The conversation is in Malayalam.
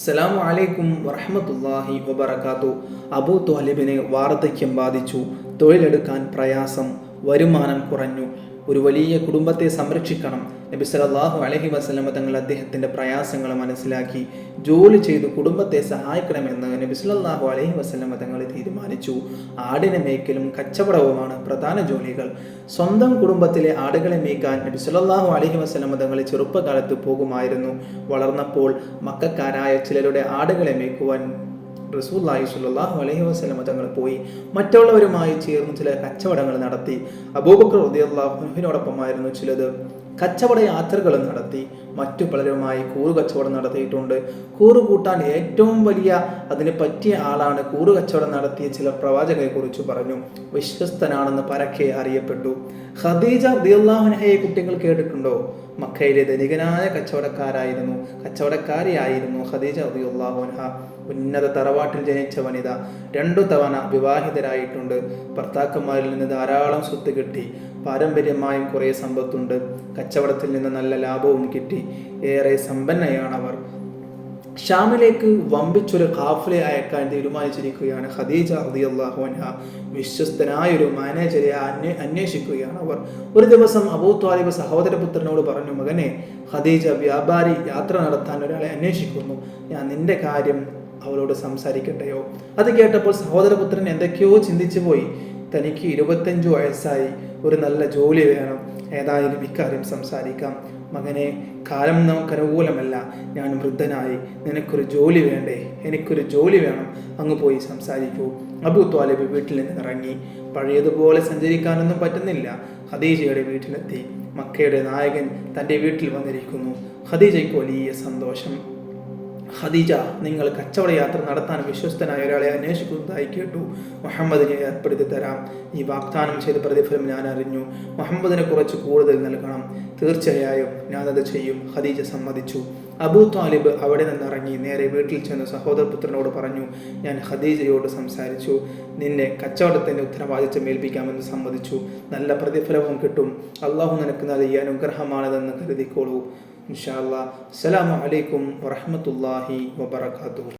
അസ്സലാമു അലൈക്കും വറഹ്മത്തുള്ളാഹി വബറകാതുഹു. അബൂ ത്വാലിബിനെ വാർദ്ധക്യം ബാധിച്ചു. തൊഴിലെടുക്കാൻ പ്രയാസം, വരുമാനം കുറഞ്ഞു. ഒരു വലിയ കുടുംബത്തെ സംരക്ഷിക്കണം. നബി സല്ലല്ലാഹു അലൈഹി വസല്ലം തങ്ങൾ അദ്ദേഹത്തിൻ്റെ പ്രയാസങ്ങൾ മനസ്സിലാക്കി ജോലി ചെയ്ത് കുടുംബത്തെ സഹായിക്കണമെന്ന് നബി സല്ലല്ലാഹു അലൈഹി വസല്ലം തങ്ങൾ തീരുമാനിച്ചു. ആടിനെ മേയ്ക്കലും കച്ചവടവുമാണ് പ്രധാന ജോലികൾ. സ്വന്തം കുടുംബത്തിലെ ആടുകളെ മേയ്ക്കാൻ നബി സല്ലല്ലാഹു അലൈഹി വസല്ലം തങ്ങൾ ചെറുപ്പകാലത്ത് പോകുമായിരുന്നു. വളർന്നപ്പോൾ മക്കക്കാരായ ചിലരുടെ ആടുകളെ മേയ്ക്കുവാൻ റസൂലുള്ളാഹി സ്വല്ലല്ലാഹു അലൈഹി വസല്ലം തങ്ങൾ പോയി. മറ്റുള്ളവരുമായി ചേർന്ന് ചില കച്ചവടങ്ങൾ നടത്തി. അബൂബക്കർ റളിയല്ലാഹു അൻഹുവിനോടൊപ്പമായിരുന്നു ചിലത്. കച്ചവട യാത്രകളും നടത്തി. മറ്റു പലരുമായി കൂറു കച്ചവടം നടത്തിയിട്ടുണ്ട്. കൂറു കൂട്ടാൻ ഏറ്റവും വലിയ അതിന് പറ്റിയ ആളാണ് കൂറു കച്ചവടം നടത്തിയ ചില പ്രവാചകരെ കുറിച്ച് പറഞ്ഞു. വിശ്വസ്തനാണെന്ന് പരക്കെ അറിയപ്പെട്ടു. ഖദീജ റളിയല്ലാഹു അൻഹയെ കുട്ടികൾ കേട്ടിട്ടുണ്ടോ? മക്കയിലെ ധനികനായ കച്ചവടക്കാരിയായിരുന്നു ഖദീജ റളിയല്ലാഹു അൻഹ. ഉന്നത തറവാട്ടിൽ ജനിച്ച വനിത. 2 തവണ വിവാഹിതരായിട്ടുണ്ട്. ഭർത്താക്കന്മാരിൽ നിന്ന് ധാരാളം സ്വത്ത് കിട്ടി. പാരമ്പര്യമായും കുറേ സമ്പത്തുണ്ട്. കച്ചവടത്തിൽ നിന്ന് നല്ല ലാഭവും കിട്ടി. ഏറെ സമ്പന്നയാണവർ. ഷാമിലേക്ക് വമ്പിച്ചൊരു ഖാഫില അയക്കാൻ തീരുമാനിച്ചിരിക്കുകയാണ് ഖദീജ റളിയല്ലാഹു അൻഹ. വിശ്വസ്തനായൊരു മാനേജരെ അന്വേഷിക്കുകയാണ് അവർ. ഒരു ദിവസം അബൂ ത്വാലിബ് സഹോദരപുത്രനോട് പറഞ്ഞു, മകനെ, ഖദീജ വ്യാപാരി യാത്ര നടത്താൻ ഒരാളെ അന്വേഷിക്കുന്നു. ഞാൻ നിന്റെ കാര്യം അവളോട് സംസാരിക്കട്ടെയോ? അത് കേട്ടപ്പോൾ സഹോദരപുത്രൻ എന്തൊക്കെയോ ചിന്തിച്ചു പോയി. തനിക്ക് 25 വയസ്സായി, ഒരു നല്ല ജോലി വേണം. ഏതായാലും ഇക്കാര്യം സംസാരിക്കാം. മകനെ, കാലം നമുക്ക് അനുകൂലമല്ല. ഞാൻ വൃദ്ധനായി. നിനക്കൊരു ജോലി വേണ്ടേ? എനിക്കൊരു ജോലി വേണം. അങ്ങ് പോയി സംസാരിക്കൂ. അബൂ ത്വാലിബ് വീട്ടിൽ നിന്ന് ഇറങ്ങി. പഴയതുപോലെ സഞ്ചരിക്കാനൊന്നും പറ്റുന്നില്ല. ഖദീജയുടെ വീട്ടിലെത്തി. മക്കയുടെ നായകൻ തൻ്റെ വീട്ടിൽ വന്നിരിക്കുന്നു. ഖദീജയ്ക്ക് വലിയ സന്തോഷം. ഖദീജ, നിങ്ങൾ കച്ചവട യാത്ര നടത്താൻ വിശ്വസ്തനായ ഒരാളെ അന്വേഷിക്കുന്നതായി കേട്ടു. മുഹമ്മദിനെ ഏർപ്പെടുത്തി തരാം. ഈ വാഗ്ദാനം ചെയ്ത പ്രതിഫലം ഞാൻ അറിഞ്ഞു. മുഹമ്മദിനെ കുറച്ച് കൂടുതൽ നൽകണം. തീർച്ചയായും ഞാനത് ചെയ്യും. ഖദീജ സമ്മതിച്ചു. അബൂ ത്വാലിബ് അവിടെ നിന്നിറങ്ങി നേരെ വീട്ടിൽ ചെന്ന് സഹോദരപുത്രനോട് പറഞ്ഞു, ഞാൻ ഖദീജയോട് സംസാരിച്ചു. നിന്നെ കച്ചവടത്തിൻ്റെ ഉത്തരവാദിത്വം ഏൽപ്പിക്കാമെന്ന് സമ്മതിച്ചു. നല്ല പ്രതിഫലവും കിട്ടും. അള്ളാഹു നിനക്ക് നൽകിയ അനുഗ്രഹമാണിതെന്ന് കരുതിക്കോളൂ. ഇൻഷാ അല്ലാഹ്. അസ്സലാമു അലൈക്കും വറഹ്മത്തുള്ളാഹി വബറകാതുഹു.